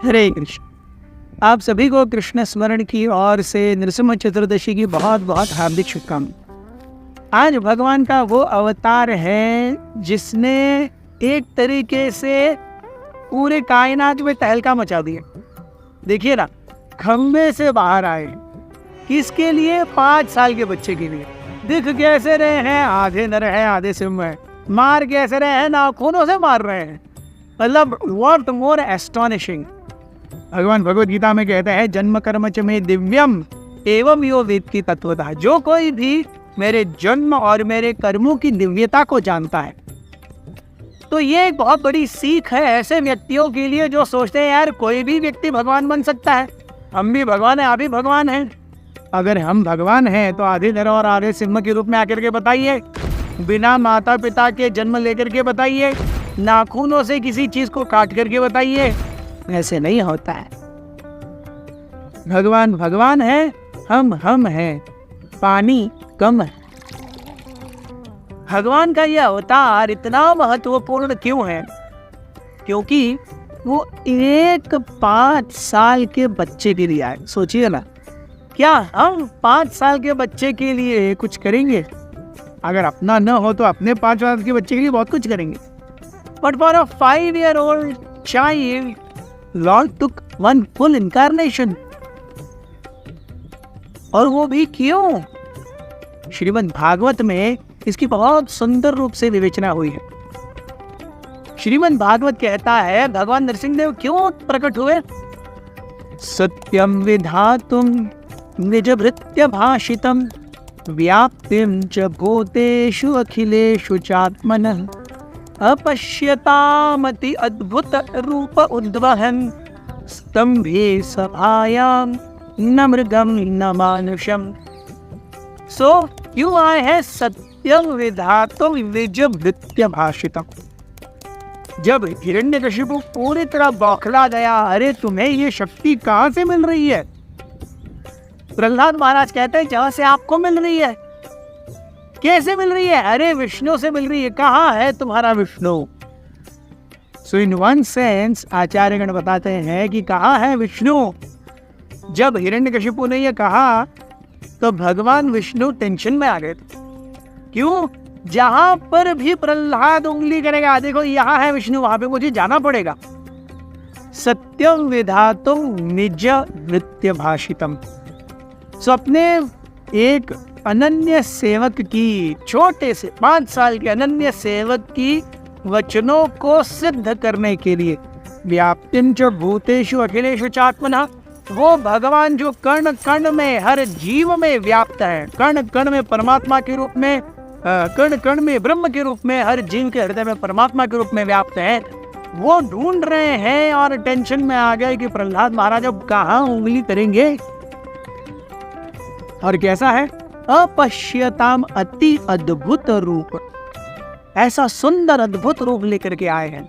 हरे कृष्ण। आप सभी को कृष्ण स्मरण की ओर से नृसिंह चतुर्दशी की बहुत बहुत हार्दिक शुभकामनाएं। आज भगवान का वो अवतार है जिसने एक तरीके से पूरे कायनात में तहलका मचा दिया। देखिए ना, खम्भे से बाहर आए, किसके लिए? 5 साल के बच्चे के लिए। दिख कैसे रहे हैं? आधे नर हैं आधे सिंह हैं। मार कैसे रहे हैं? नाखूनों से मार रहे हैं। मतलब व्हाट मोर एस्टोनिशिंग। भगवान भगवद गीता में कहते हैं, जन्म कर्म च में दिव्यम एवं यो वेद की तत्वतः। जो कोई भी मेरे जन्म और मेरे कर्मों की दिव्यता को जानता है, तो ये एक बहुत बड़ी सीख है ऐसे व्यक्तियों के लिए जो सोचते हैं यार कोई भी व्यक्ति भगवान बन सकता है, हम भी भगवान हैं, आप भी भगवान हैं। अगर हम भगवान हैं तो आधे नर और आधे सिंह के रूप में आकर के बताइए, बिना माता पिता के जन्म लेकर के बताइए, नाखूनों से किसी चीज को काट करके बताइए। ऐसे नहीं होता है। भगवान भगवान है, हम हैं, पानी कम है। भगवान का यह अवतार इतना महत्वपूर्ण क्यों है? क्योंकि वो एक 5 साल के बच्चे के लिए आए। सोचिए ना, क्या हम 5 साल के बच्चे के लिए कुछ करेंगे? अगर अपना न हो तो अपने 5 साल के बच्चे के लिए बहुत कुछ करेंगे। But for a 5-year-old child, Lord took one full incarnation। और वो भी क्यों? श्रीमद् भागवत में इसकी बहुत सुंदर रूप से विवेचना हुई है। श्रीमद् भागवत कहता है भगवान नरसिंहदेव क्यों प्रकट हुए? सत्यम विधातुम निज भृत्य भाषितम व्याप्तिम च भूतेषु अखिलेषु चात्मनः अपश्यतामति अद्भुत रूप उद्वहन् स्तंभे सभायां न मृगम न मानुषम। सो क्यों आए हैं? सत्यम विधातुम निज भृत्य भाषितम। जब हिरण्यकशिपु पूरी तरह बौखला गया, अरे तुम्हें ये शक्ति कहाँ से मिल रही है? प्रहलाद महाराज कहते हैं जहां से आपको मिल रही है। कैसे मिल रही है? अरे विष्णु से मिल रही है। कहाँ है तुम्हारा विष्णु? सो इन वन सेंस आचार्यगण बताते हैं कि कहाँ है विष्णु। जब हिरण्यकशिपु ने यह कहा तो भगवान विष्णु टेंशन में आ गए थे। क्यों? जहां पर भी प्रहलाद उंगली करेगा, देखो यहाँ है विष्णु, वहां पे मुझे जाना पड़ेगा। सत्यम विधातुम निज नृत्य भाषितम। सो अपने एक अनन्य सेवक की, छोटे से 5 साल के अनन्य सेवक की वचनों को सिद्ध करने के लिए व्याप्तिं च भूतेषु अखिलेषु चात्मनः, वो भगवान जो कण कण में, हर जीव में व्याप्त है, कण कण में परमात्मा के रूप में, कण कण में ब्रह्म के रूप में, हर जीव के हृदय में परमात्मा के रूप में व्याप्त है, वो ढूंढ रहे हैं और टेंशन में आ गए कि प्रहलाद महाराज अब कहाँ उंगली करेंगे। और कैसा है? अपश्यताम अति अद्भुत रूप। ऐसा सुंदर अद्भुत रूप लेकर के आए हैं।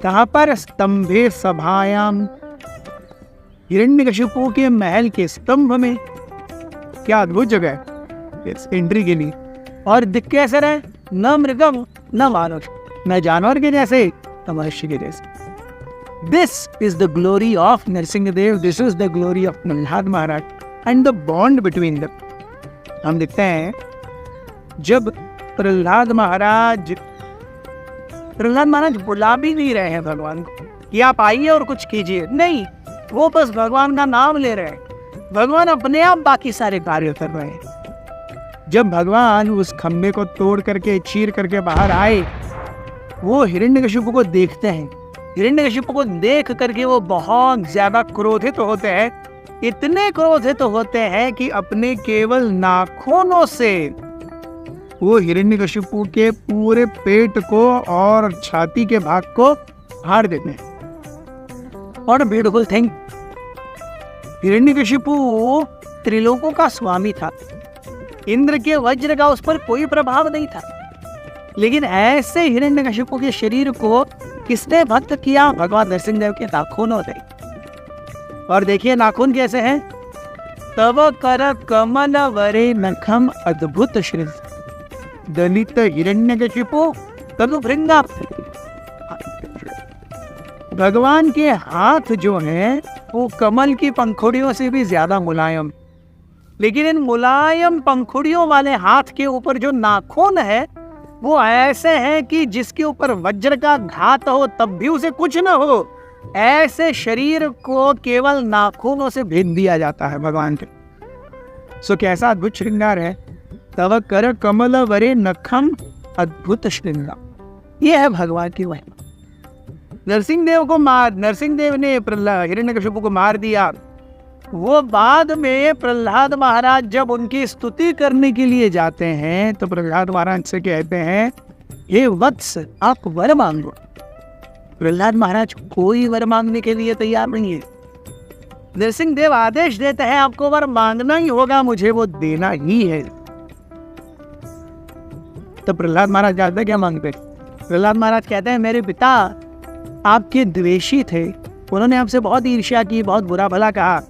कहां पर? स्तंभे सभायाम। हिरण्यकशिपु के महल के स्तंभ में। क्या अद्भुत जगह है इस एंट्री के लिए। और दिख कैसे रहे? न मृगम न मानुष, न जानवर के जैसे न मनुष्य के जैसे। This is the glory of Narasimhadev, this is the glory of Prahlad Maharaj and the bond between them. हम देखते हैं जब प्रहलाद महाराज बुला भी नहीं रहे हैं भगवान को कि आप आइए और कुछ कीजिए, नहीं, वो बस भगवान का नाम ले रहे हैं। भगवान अपने आप बाकी सारे कार्य कर रहे हैं। जब भगवान उस खम्भे को तोड़ करके, चीर करके बाहर आए, वो हिरण्यकशिपु को देखते हैं। हिरण्यकशिपु को देख करके वो बहुत ज्यादा क्रोधित होते हैं। इतने क्रोधित होते हैं कि अपने केवल नाखूनों से वो हिरण्यकशिपु के पूरे पेट को और छाती के भाग को फाड़ देते हैं। और ब्यूटीफुल थिंग, हिरण्यकशिपु त्रिलोकों का स्वामी था। इंद्र के वज्र का उस पर कोई प्रभाव नहीं था, लेकिन ऐसे हिरण्यकशिपु के शरीर को किसने भक्त किया? भगवान नरसिंहदेव के नाखूनों से। और देखिए नाखून कैसे हैं? तव कर कमल वरे नखम अद्भुत श्री दलित हिरण्यकशिपु तनु भृंगा। भगवान के हाथ जो हैं वो कमल की पंखुड़ियों से भी ज्यादा मुलायम, लेकिन इन मुलायम पंखुड़ियों वाले हाथ के ऊपर जो नाखून है वो ऐसे हैं कि जिसके ऊपर वज्र का घात हो तब भी उसे कुछ न हो, ऐसे शरीर को केवल नाखूनों से भेद दिया जाता है भगवान के। सो कैसा अद्भुत श्रृंगार है। तव कर कमल वरे नखम अद्भुत श्रृंगार। ये है भगवान की महिमा। नरसिंहदेव ने हिरण्यकशिपु को मार दिया। वो बाद में प्रहलाद महाराज जब उनकी स्तुति करने के लिए जाते हैं तो प्रहलाद महाराज से कहते हैं, हे वत्स आप वर मांगो। प्रहलाद महाराज कोई वर मांगने के लिए तैयार नहीं है। नरसिंहदेव आदेश देते हैं आपको वर मांगना ही होगा, मुझे वो देना ही है। तो प्रहलाद महाराज जानते क्या मांगते? प्रहलाद महाराज कहते हैं, मेरे पिता आपके द्वेषी थे, उन्होंने आपसे बहुत ईर्ष्या की, बहुत बुरा भला कहा,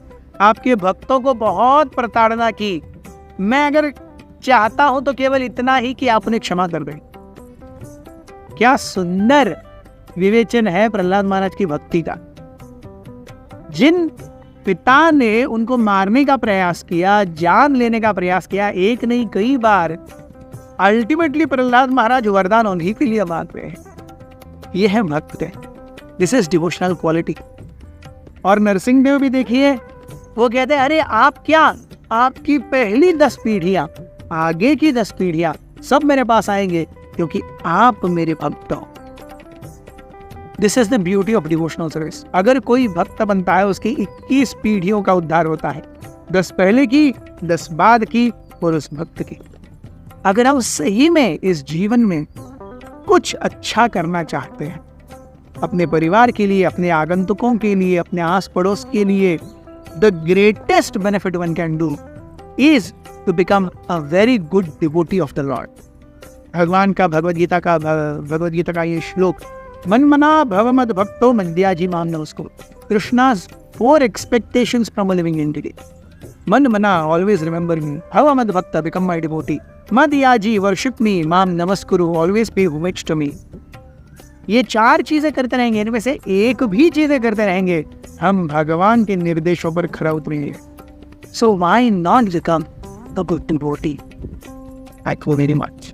आपके भक्तों को बहुत प्रताड़ना की। मैं अगर चाहता हूं तो केवल इतना ही कि आप उन्हें क्षमा कर दें। क्या सुंदर विवेचन है प्रहलाद महाराज की भक्ति का। जिन पिता ने उनको मारने का प्रयास किया, जान लेने का प्रयास किया, एक नहीं कई बार, अल्टीमेटली प्रहलाद महाराज वरदान उन्हीं के लिए मांग रहे हैं। ये है भक्त। This is devotional quality. और नरसिंहदेव भी देखिए, वो कहते हैं, अरे आप क्या, आपकी पहली 10 पीढ़ियां, आगे की 10 पीढ़ियां सब मेरे पास आएंगे क्योंकि आप मेरे भक्त हो। This is the beauty of devotional service. अगर कोई भक्त बनता है उसकी 21 पीढ़ियों का उद्धार होता है, 10 पहले की, 10 बाद की और उस भक्त की। अगर हम सही में इस जीवन में कुछ अच्छा करना चाहते हैं, अपने परिवार के लिए, अपने आगंतुकों के लिए, अपने आस पड़ोस के लिए, the greatest benefit one can do is to become a very good devotee of the Lord. भगवान का भगवद गीता का ये श्लोक, मन मना भव मद भक्तो मद्याजी माम नमस्को। Krishna's 4 expectations from a living entity. मन मना, always remember me. भव मद भक्ता, become my devotee. मद्याजी, worship me. माम नमस्कुरु, always pay homage to me. ये 4 चीजें करते रहेंगे, इनमें से एक भी चीजें करते रहेंगे, हम भगवान के निर्देशों पर खरा उतरेंगे। So why not become a good devotee? Thank you very much.